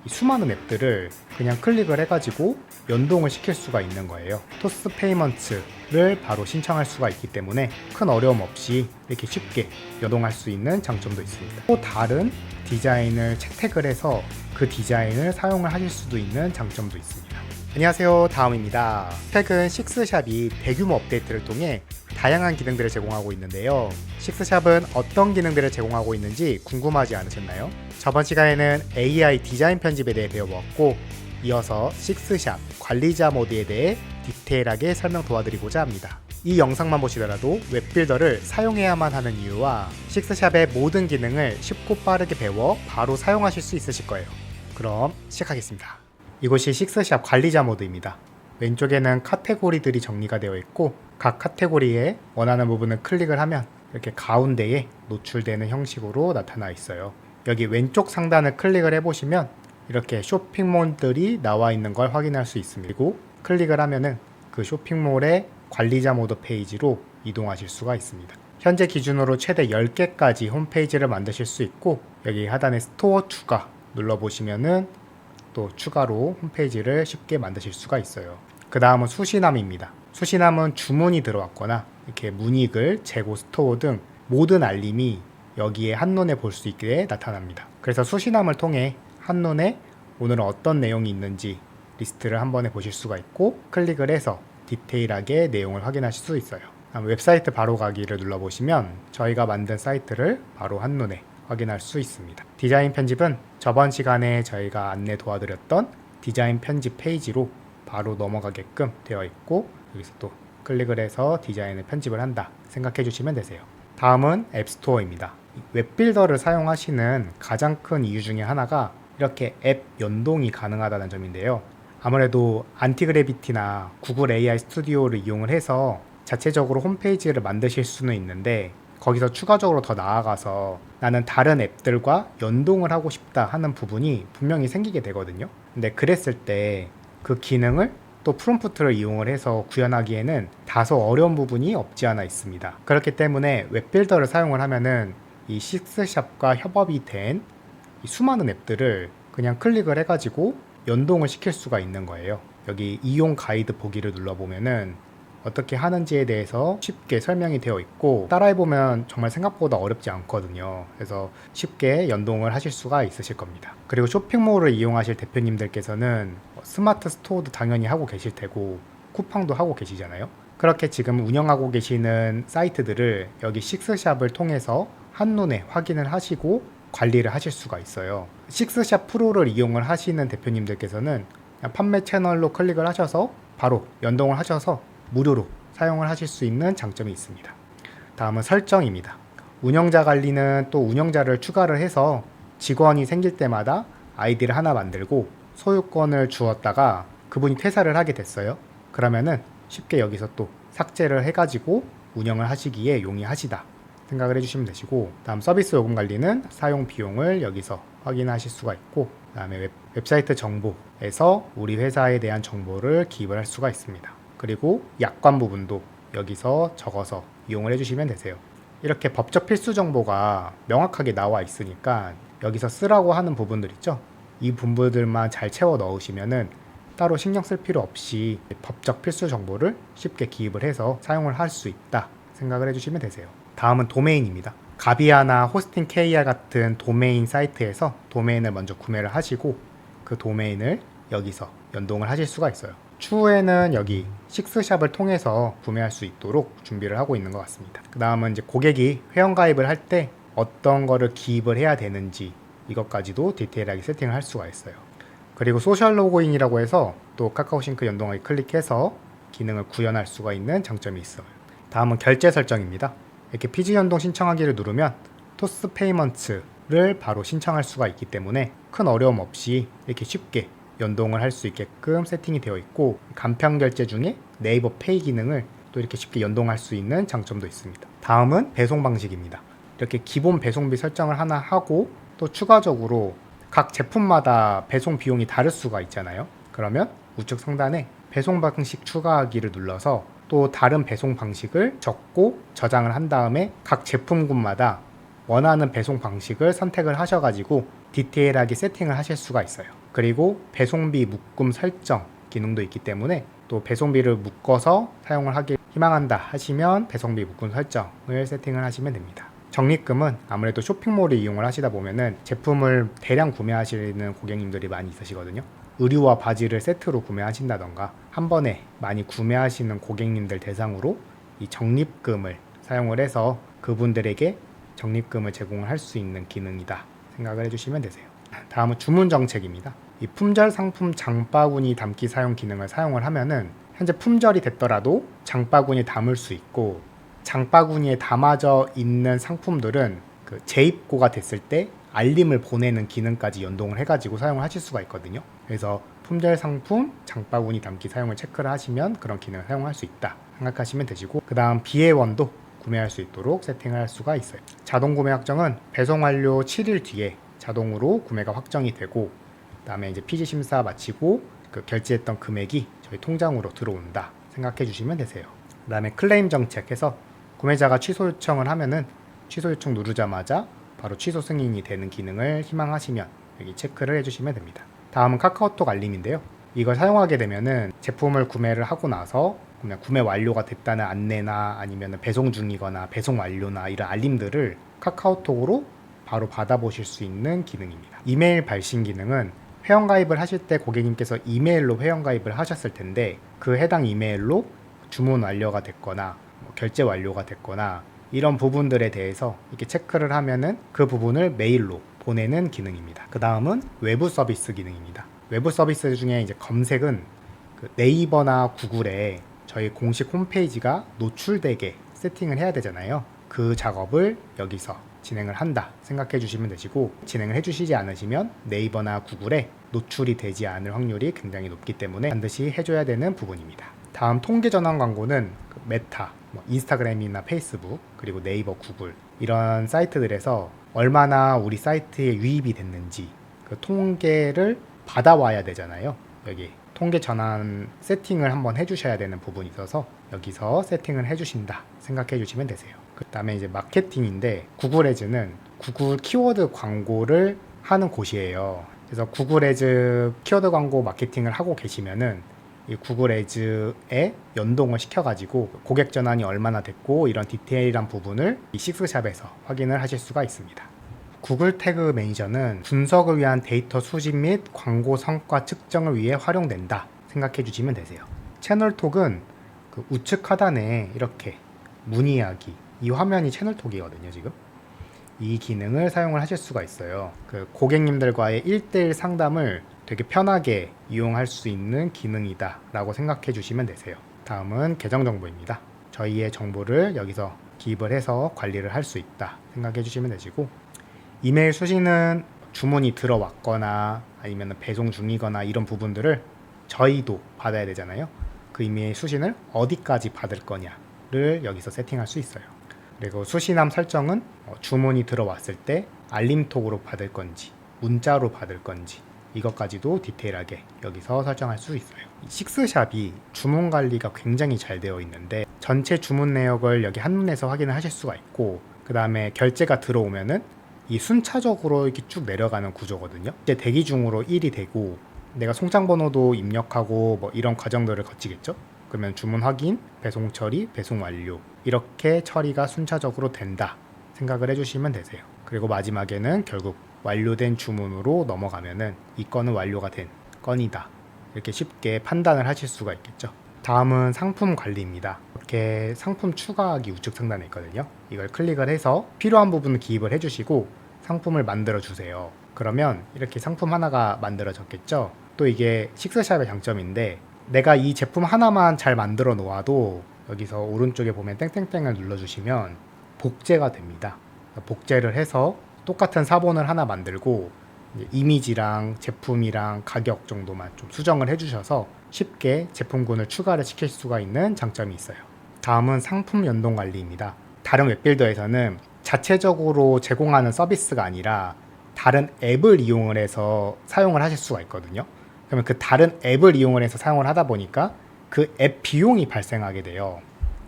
이 수많은 앱들을 그냥 클릭을 해가지고 연동을 시킬 수가 있는 거예요. 토스 페이먼트를 바로 신청할 수가 있기 때문에 큰 어려움 없이 이렇게 쉽게 연동할 수 있는 장점도 있습니다. 또 다른 디자인을 채택을 해서 그 디자인을 사용을 하실 수도 있는 장점도 있습니다. 안녕하세요, 다음입니다. 최근 식스샵이 대규모 업데이트를 통해 다양한 기능들을 제공하고 있는데요. 식스샵은 어떤 기능들을 제공하고 있는지 궁금하지 않으셨나요? 저번 시간에는 AI 디자인 편집에 대해 배워보았고, 이어서 식스샵 관리자 모드에 대해 디테일하게 설명 도와드리고자 합니다. 이 영상만 보시더라도 웹빌더를 사용해야만 하는 이유와 식스샵의 모든 기능을 쉽고 빠르게 배워 바로 사용하실 수 있으실 거예요. 그럼 시작하겠습니다. 이곳이 식스샵 관리자 모드입니다. 왼쪽에는 카테고리들이 정리가 되어 있고, 각 카테고리에 원하는 부분을 클릭을 하면 이렇게 가운데에 노출되는 형식으로 나타나 있어요. 여기 왼쪽 상단을 클릭을 해보시면 이렇게 쇼핑몰들이 나와 있는 걸 확인할 수 있습니다. 그리고 클릭을 하면은 그 쇼핑몰의 관리자 모드 페이지로 이동하실 수가 있습니다. 현재 기준으로 최대 10개까지 홈페이지를 만드실 수 있고, 여기 하단에 스토어 추가 눌러보시면은 또 추가로 홈페이지를 쉽게 만드실 수가 있어요. 그 다음은 수신함입니다. 수신함은 주문이 들어왔거나 이렇게 문의글, 재고, 스토어 등 모든 알림이 여기에 한눈에 볼 수 있게 나타납니다. 그래서 수신함을 통해 한눈에 오늘은 어떤 내용이 있는지 리스트를 한 번에 보실 수가 있고, 클릭을 해서 디테일하게 내용을 확인하실 수 있어요. 웹사이트 바로 가기를 눌러보시면 저희가 만든 사이트를 바로 한눈에 확인할 수 있습니다. 디자인 편집은 저번 시간에 저희가 안내 도와드렸던 디자인 편집 페이지로 바로 넘어가게끔 되어 있고, 여기서 또 클릭을 해서 디자인을 편집을 한다 생각해 주시면 되세요. 다음은 앱스토어입니다. 웹빌더를 사용하시는 가장 큰 이유 중에 하나가 이렇게 앱 연동이 가능하다는 점인데요. 아무래도 안티그래비티나 구글 AI 스튜디오를 이용을 해서 자체적으로 홈페이지를 만드실 수는 있는데, 거기서 추가적으로 더 나아가서 나는 다른 앱들과 연동을 하고 싶다 하는 부분이 분명히 생기게 되거든요. 근데 그랬을 때 그 기능을 또 프롬프트를 이용을 해서 구현하기에는 다소 어려운 부분이 없지 않아 있습니다. 그렇기 때문에 웹빌더를 사용을 하면은 이 식스샵과 협업이 된 이 수많은 앱들을 그냥 클릭을 해가지고 연동을 시킬 수가 있는 거예요. 여기 이용 가이드 보기를 눌러보면은 어떻게 하는지에 대해서 쉽게 설명이 되어 있고, 따라해보면 정말 생각보다 어렵지 않거든요. 그래서 쉽게 연동을 하실 수가 있으실 겁니다. 그리고 쇼핑몰을 이용하실 대표님들께서는 스마트 스토어도 당연히 하고 계실 테고 쿠팡도 하고 계시잖아요. 그렇게 지금 운영하고 계시는 사이트들을 여기 식스샵을 통해서 한눈에 확인을 하시고 관리를 하실 수가 있어요. 식스샵 프로를 이용을 하시는 대표님들께서는 판매 채널로 클릭을 하셔서 바로 연동을 하셔서 무료로 사용을 하실 수 있는 장점이 있습니다. 다음은 설정입니다. 운영자 관리는 또 운영자를 추가를 해서 직원이 생길 때마다 아이디를 하나 만들고 소유권을 주었다가 그분이 퇴사를 하게 됐어요. 그러면은 쉽게 여기서 또 삭제를 해가지고 운영을 하시기에 용이하시다 생각을 해주시면 되시고, 다음 서비스 요금 관리는 사용 비용을 여기서 확인하실 수가 있고, 그 다음에 웹사이트 정보에서 우리 회사에 대한 정보를 기입을 할 수가 있습니다. 그리고 약관 부분도 여기서 적어서 이용을 해주시면 되세요. 이렇게 법적 필수 정보가 명확하게 나와 있으니까 여기서 쓰라고 하는 부분들 있죠? 이 부분들만 잘 채워 넣으시면은 따로 신경 쓸 필요 없이 법적 필수 정보를 쉽게 기입을 해서 사용을 할 수 있다 생각을 해주시면 되세요. 다음은 도메인입니다. 가비아나 호스팅 KR 같은 도메인 사이트에서 도메인을 먼저 구매를 하시고 그 도메인을 여기서 연동을 하실 수가 있어요. 추후에는 여기 식스샵을 통해서 구매할 수 있도록 준비를 하고 있는 것 같습니다. 그 다음은 이제 고객이 회원가입을 할 때 어떤 거를 기입을 해야 되는지 이것까지도 디테일하게 세팅을 할 수가 있어요. 그리고 소셜 로그인이라고 해서 또 카카오싱크 연동하기 클릭해서 기능을 구현할 수가 있는 장점이 있어요. 다음은 결제 설정입니다. 이렇게 피지 연동 신청하기를 누르면 토스 페이먼트를 바로 신청할 수가 있기 때문에 큰 어려움 없이 이렇게 쉽게 연동을 할 수 있게끔 세팅이 되어 있고, 간편 결제 중에 네이버 페이 기능을 또 이렇게 쉽게 연동할 수 있는 장점도 있습니다. 다음은 배송 방식입니다. 이렇게 기본 배송비 설정을 하나 하고 또 추가적으로 각 제품마다 배송 비용이 다를 수가 있잖아요. 그러면 우측 상단에 배송 방식 추가하기를 눌러서 또 다른 배송 방식을 적고 저장을 한 다음에 각 제품군마다 원하는 배송 방식을 선택을 하셔가지고 디테일하게 세팅을 하실 수가 있어요. 그리고 배송비 묶음 설정 기능도 있기 때문에 또 배송비를 묶어서 사용을 하길 희망한다 하시면 배송비 묶음 설정을 세팅을 하시면 됩니다. 적립금은 아무래도 쇼핑몰을 이용을 하시다 보면은 제품을 대량 구매하시는 고객님들이 많이 있으시거든요. 의류와 바지를 세트로 구매하신다던가 한 번에 많이 구매하시는 고객님들 대상으로 이 적립금을 사용을 해서 그분들에게 적립금을 제공을 할 수 있는 기능이다 생각을 해주시면 되세요. 다음은 주문 정책입니다. 이 품절 상품 장바구니 담기 사용 기능을 사용을 하면은 현재 품절이 됐더라도 장바구니에 담을 수 있고, 장바구니에 담아져 있는 상품들은 그 재입고가 됐을 때 알림을 보내는 기능까지 연동을 해가지고 사용을 하실 수가 있거든요. 그래서 품절 상품 장바구니 담기 사용을 체크를 하시면 그런 기능을 사용할 수 있다 생각하시면 되시고, 그 다음 비회원도 구매할 수 있도록 세팅을 할 수가 있어요. 자동 구매 확정은 배송 완료 7일 뒤에 자동으로 구매가 확정이 되고, 그 다음에 이제 피지 심사 마치고 그 결제했던 금액이 저희 통장으로 들어온다 생각해 주시면 되세요. 그 다음에 클레임 정책해서 구매자가 취소 요청을 하면은 취소 요청 누르자마자 바로 취소 승인이 되는 기능을 희망하시면 여기 체크를 해주시면 됩니다. 다음은 카카오톡 알림인데요. 이걸 사용하게 되면은 제품을 구매를 하고 나서 그냥 구매 완료가 됐다는 안내나 아니면 배송 중이거나 배송 완료나 이런 알림들을 카카오톡으로 바로 받아보실 수 있는 기능입니다. 이메일 발신 기능은 회원가입을 하실 때 고객님께서 이메일로 회원가입을 하셨을 텐데 그 해당 이메일로 주문 완료가 됐거나 결제 완료가 됐거나 이런 부분들에 대해서 이렇게 체크를 하면은 그 부분을 메일로 보내는 기능입니다. 그 다음은 외부 서비스 기능입니다. 외부 서비스 중에 이제 검색은 그 네이버나 구글에 저희 공식 홈페이지가 노출되게 세팅을 해야 되잖아요. 그 작업을 여기서 진행을 한다 생각해 주시면 되시고, 진행을 해 주시지 않으시면 네이버나 구글에 노출이 되지 않을 확률이 굉장히 높기 때문에 반드시 해줘야 되는 부분입니다. 다음 통계 전환 광고는 그 메타, 인스타그램이나 페이스북, 그리고 네이버, 구글 이런 사이트들에서 얼마나 우리 사이트에 유입이 됐는지 그 통계를 받아와야 되잖아요. 여기 통계 전환 세팅을 한번 해주셔야 되는 부분이 있어서 여기서 세팅을 해주신다 생각해 주시면 되세요. 그 다음에 이제 마케팅인데, 구글 애즈는 구글 키워드 광고를 하는 곳이에요. 그래서 구글 애즈 키워드 광고 마케팅을 하고 계시면은 이 구글 애즈에 연동을 시켜가지고 고객 전환이 얼마나 됐고 이런 디테일한 부분을 이 식스샵에서 확인을 하실 수가 있습니다. 구글 태그 매니저는 분석을 위한 데이터 수집 및 광고 성과 측정을 위해 활용된다 생각해 주시면 되세요. 채널톡은 그 우측 하단에 이렇게 문의하기, 이 화면이 채널톡이거든요. 지금 이 기능을 사용을 하실 수가 있어요. 그 고객님들과의 1대1 상담을 되게 편하게 이용할 수 있는 기능이다 라고 생각해 주시면 되세요. 다음은 계정 정보입니다. 저희의 정보를 여기서 기입을 해서 관리를 할 수 있다 생각해 주시면 되시고, 이메일 수신은 주문이 들어왔거나 아니면 배송 중이거나 이런 부분들을 저희도 받아야 되잖아요. 그 이메일 수신을 어디까지 받을 거냐를 여기서 세팅할 수 있어요. 그리고 수신함 설정은 주문이 들어왔을 때 알림톡으로 받을 건지 문자로 받을 건지 이것까지도 디테일하게 여기서 설정할 수 있어요. 식스샵이 주문 관리가 굉장히 잘 되어 있는데 전체 주문 내역을 여기 한눈에서 확인을 하실 수가 있고, 그 다음에 결제가 들어오면은 이 순차적으로 이렇게 쭉 내려가는 구조거든요. 이제 대기 중으로 1이 되고 내가 송장 번호도 입력하고 뭐 이런 과정들을 거치겠죠. 그러면 주문 확인, 배송 처리, 배송 완료 이렇게 처리가 순차적으로 된다 생각을 해주시면 되세요. 그리고 마지막에는 결국 완료된 주문으로 넘어가면은 이 건은 완료가 된 건이다 이렇게 쉽게 판단을 하실 수가 있겠죠. 다음은 상품 관리입니다. 이렇게 상품 추가하기 우측 상단에 있거든요. 이걸 클릭을 해서 필요한 부분을 기입을 해주시고 상품을 만들어 주세요. 그러면 이렇게 상품 하나가 만들어졌겠죠. 또 이게 식스샵의 장점인데, 내가 이 제품 하나만 잘 만들어 놓아도 여기서 오른쪽에 보면 땡땡땡을 눌러주시면 복제가 됩니다. 복제를 해서 똑같은 사본을 하나 만들고 이미지랑 제품이랑 가격 정도만 좀 수정을 해주셔서 쉽게 제품군을 추가를 시킬 수가 있는 장점이 있어요. 다음은 상품 연동 관리입니다. 다른 웹빌더에서는 자체적으로 제공하는 서비스가 아니라 다른 앱을 이용을 해서 사용을 하실 수가 있거든요. 그러면 그 다른 앱을 이용을 해서 사용을 하다 보니까 그 앱 비용이 발생하게 돼요.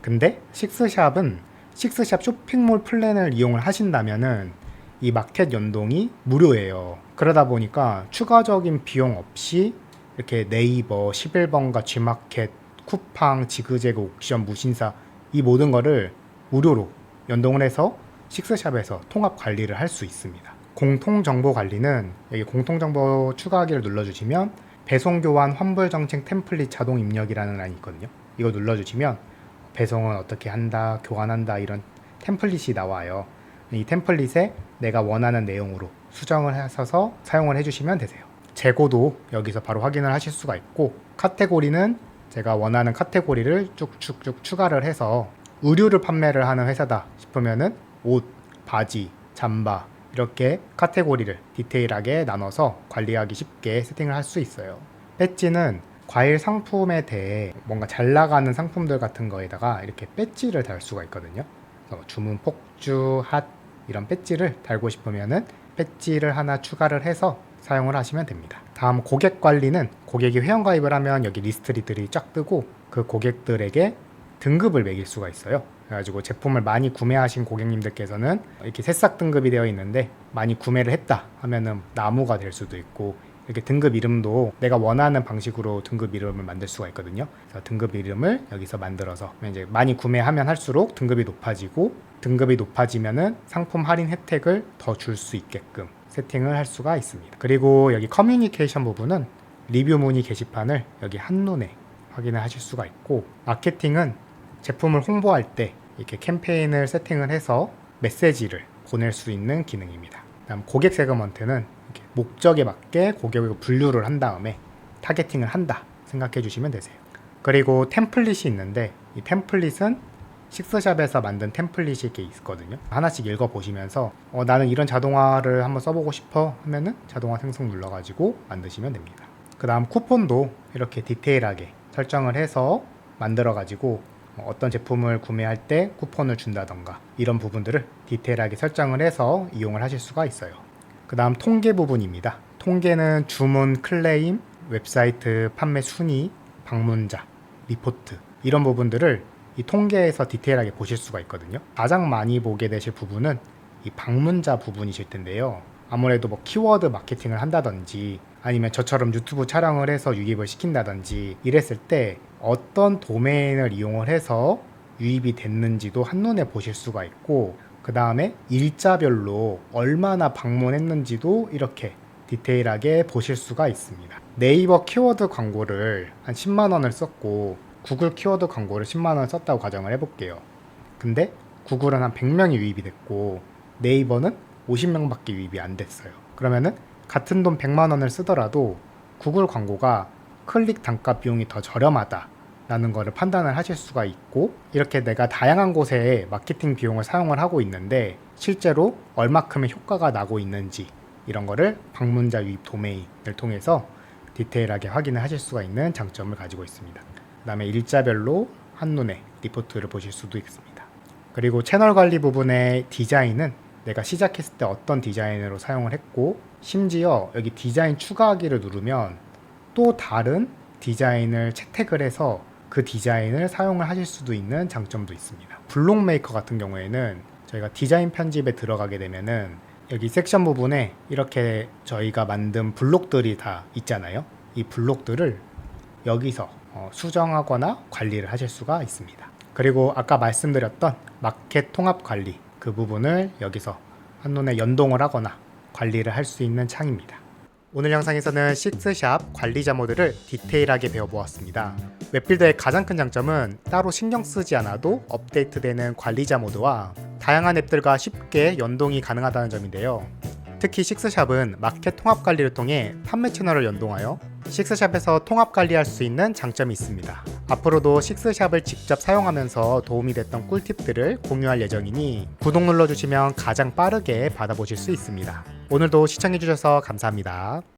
근데 식스샵은 식스샵 쇼핑몰 플랜을 이용을 하신다면은 이 마켓 연동이 무료예요. 그러다 보니까 추가적인 비용 없이 이렇게 네이버, 11번가, G마켓, 쿠팡, 지그재그, 옥션, 무신사 이 모든 거를 무료로 연동을 해서 식스샵에서 통합 관리를 할 수 있습니다. 공통정보 관리는 여기 공통정보 추가하기를 눌러주시면 배송 교환 환불 정책 템플릿 자동 입력이라는 란이 있거든요. 이거 눌러주시면 배송은 어떻게 한다, 교환한다 이런 템플릿이 나와요. 이 템플릿에 내가 원하는 내용으로 수정을 하셔서 사용을 해주시면 되세요. 재고도 여기서 바로 확인을 하실 수가 있고, 카테고리는 제가 원하는 카테고리를 쭉쭉쭉 추가를 해서 의류를 판매를 하는 회사다 싶으면은 옷, 바지, 잠바 이렇게 카테고리를 디테일하게 나눠서 관리하기 쉽게 세팅을 할 수 있어요. 배지는 과일 상품에 대해 뭔가 잘 나가는 상품들 같은 거에다가 이렇게 배지를 달 수가 있거든요. 그래서 주문 폭주, 핫 이런 배지를 달고 싶으면은 배지를 하나 추가를 해서 사용을 하시면 됩니다. 다음 고객 관리는 고객이 회원가입을 하면 여기 리스트들이 쫙 뜨고 그 고객들에게 등급을 매길 수가 있어요. 그래가지고 제품을 많이 구매하신 고객님들께서는 이렇게 새싹 등급이 되어 있는데 많이 구매를 했다 하면은 나무가 될 수도 있고, 이렇게 등급 이름도 내가 원하는 방식으로 등급 이름을 만들 수가 있거든요. 그래서 등급 이름을 여기서 만들어서 이제 많이 구매하면 할수록 등급이 높아지고, 등급이 높아지면은 상품 할인 혜택을 더 줄 수 있게끔 세팅을 할 수가 있습니다. 그리고 여기 커뮤니케이션 부분은 리뷰 문의 게시판을 여기 한눈에 확인을 하실 수가 있고, 마케팅은 제품을 홍보할 때 이렇게 캠페인을 세팅을 해서 메시지를 보낼 수 있는 기능입니다. 다음 고객 세그먼트는 이렇게 목적에 맞게 고객을 분류를 한 다음에 타겟팅을 한다 생각해 주시면 되세요. 그리고 템플릿이 있는데 이 템플릿은 식스샵에서 만든 템플릿이 이렇게 있거든요. 하나씩 읽어보시면서 나는 이런 자동화를 한번 써보고 싶어 하면은 자동화 생성 눌러가지고 만드시면 됩니다. 그 다음 쿠폰도 이렇게 디테일하게 설정을 해서 만들어가지고 어떤 제품을 구매할 때 쿠폰을 준다던가 이런 부분들을 디테일하게 설정을 해서 이용을 하실 수가 있어요. 그 다음 통계 부분입니다. 통계는 주문, 클레임, 웹사이트, 판매 순위, 방문자, 리포트 이런 부분들을 이 통계에서 디테일하게 보실 수가 있거든요. 가장 많이 보게 되실 부분은 이 방문자 부분이실 텐데요. 아무래도 뭐 키워드 마케팅을 한다든지 아니면 저처럼 유튜브 촬영을 해서 유입을 시킨다든지 이랬을 때 어떤 도메인을 이용을 해서 유입이 됐는지도 한눈에 보실 수가 있고, 그 다음에 일자별로 얼마나 방문했는지도 이렇게 디테일하게 보실 수가 있습니다. 네이버 키워드 광고를 한 10만 원을 썼고 구글 키워드 광고를 10만 원 썼다고 가정을 해볼게요. 근데 구글은 한 100명이 유입이 됐고 네이버는 50명밖에 유입이 안 됐어요. 그러면은 같은 돈 100만 원을 쓰더라도 구글 광고가 클릭 단가 비용이 더 저렴하다 라는 거를 판단을 하실 수가 있고, 이렇게 내가 다양한 곳에 마케팅 비용을 사용을 하고 있는데 실제로 얼마큼의 효과가 나고 있는지 이런 거를 방문자 유입 도메인을 통해서 디테일하게 확인을 하실 수가 있는 장점을 가지고 있습니다. 그 다음에 일자별로 한눈에 리포트를 보실 수도 있습니다. 그리고 채널 관리 부분의 디자인은 내가 시작했을 때 어떤 디자인으로 사용을 했고, 심지어 여기 디자인 추가하기를 누르면 또 다른 디자인을 채택을 해서 그 디자인을 사용을 하실 수도 있는 장점도 있습니다. 블록 메이커 같은 경우에는 저희가 디자인 편집에 들어가게 되면은 여기 섹션 부분에 이렇게 저희가 만든 블록들이 다 있잖아요. 이 블록들을 여기서 수정하거나 관리를 하실 수가 있습니다. 그리고 아까 말씀드렸던 마켓 통합 관리 그 부분을 여기서 한눈에 연동을 하거나 관리를 할 수 있는 창입니다. 오늘 영상에서는 식스샵 관리자 모드를 디테일하게 배워보았습니다. 웹빌더의 가장 큰 장점은 따로 신경 쓰지 않아도 업데이트되는 관리자 모드와 다양한 앱들과 쉽게 연동이 가능하다는 점인데요. 특히 식스샵은 마켓 통합 관리를 통해 판매 채널을 연동하여 식스샵에서 통합 관리할 수 있는 장점이 있습니다. 앞으로도 식스샵을 직접 사용하면서 도움이 됐던 꿀팁들을 공유할 예정이니 구독 눌러주시면 가장 빠르게 받아보실 수 있습니다. 오늘도 시청해주셔서 감사합니다.